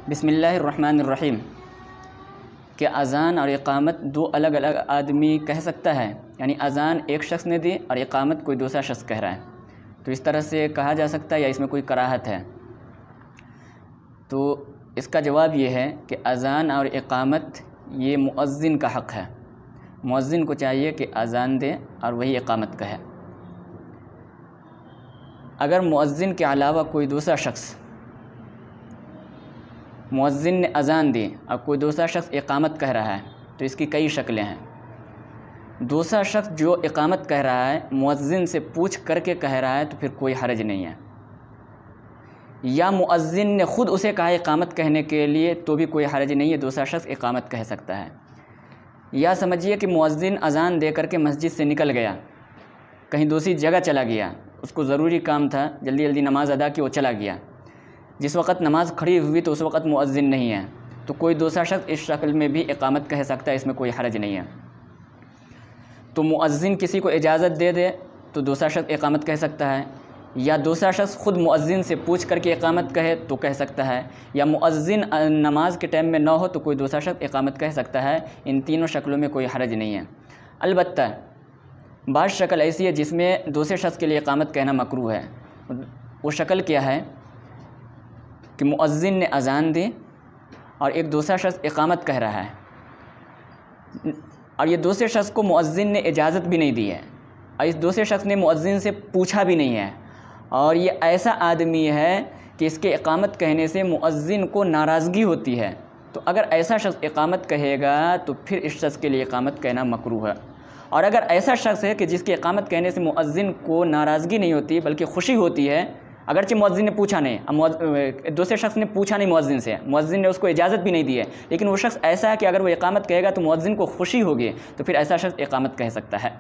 بسم اللہ الرحمن الرحیم۔ کہ اذان اور اقامت دو الگ الگ آدمی کہہ سکتا ہے؟ یعنی اذان ایک شخص نے دی اور اقامت کوئی دوسرا شخص کہہ رہا ہے، تو اس طرح سے کہا جا سکتا ہے یا اس میں کوئی کراہت ہے؟ تو اس کا جواب یہ ہے کہ اذان اور اقامت یہ مؤذن کا حق ہے۔ مؤذن کو چاہیے کہ اذان دے اور وہی اقامت کہے۔ اگر مؤذن کے علاوہ کوئی دوسرا شخص، مؤذن نے اذان دی اور کوئی دوسرا شخص اقامت کہہ رہا ہے تو اس کی کئی شکلیں ہیں۔ دوسرا شخص جو اقامت کہہ رہا ہے مؤذن سے پوچھ کر کے کہہ رہا ہے تو پھر کوئی حرج نہیں ہے، یا مؤذن نے خود اسے کہا اقامت کہنے کے لیے تو بھی کوئی حرج نہیں ہے، دوسرا شخص اقامت کہہ سکتا ہے۔ یا سمجھیے کہ مؤذن اذان دے کر کے مسجد سے نکل گیا، کہیں دوسری جگہ چلا گیا، اس کو ضروری کام تھا، جلدی جلدی نماز ادا کی وہ چلا گیا، جس وقت نماز کھڑی ہوئی تو اس وقت مؤذن نہیں ہے، تو کوئی دوسرا شخص اس شکل میں بھی اقامت کہہ سکتا ہے، اس میں کوئی حرج نہیں ہے۔ تو مؤذن کسی کو اجازت دے دے تو دوسرا شخص اقامت کہہ سکتا ہے، یا دوسرا شخص خود مؤذن سے پوچھ کر کے اقامت کہے تو کہہ سکتا ہے، یا مؤذن نماز کے ٹائم میں نہ ہو تو کوئی دوسرا شخص اقامت کہہ سکتا ہے۔ ان تینوں شکلوں میں کوئی حرج نہیں ہے۔ البتہ بعض شکل ایسی ہے جس میں دوسرے شخص کے لیے اقامت کہنا مکروہ ہے۔ وہ شکل کیا ہے کہ مؤذن نے اذان دی اور ایک دوسرا شخص اقامت کہہ رہا ہے، اور یہ دوسرے شخص کو مؤذن نے اجازت بھی نہیں دی ہے، اور اس دوسرے شخص نے مؤذن سے پوچھا بھی نہیں ہے، اور یہ ایسا آدمی ہے کہ اس کے اقامت کہنے سے مؤذن کو ناراضگی ہوتی ہے، تو اگر ایسا شخص اقامت کہے گا تو پھر اس شخص کے لیے اقامت کہنا مکروہ ہے۔ اور اگر ایسا شخص ہے کہ جس کے اقامت کہنے سے مؤذن کو ناراضگی نہیں ہوتی بلکہ خوشی ہوتی ہے، اگرچہ مؤذن نے پوچھا نہیں، دوسرے شخص نے پوچھا نہیں مؤذن سے، مؤذن نے اس کو اجازت بھی نہیں دی ہے، لیکن وہ شخص ایسا ہے کہ اگر وہ اقامت کہے گا تو مؤذن کو خوشی ہوگی، تو پھر ایسا شخص اقامت کہہ سکتا ہے۔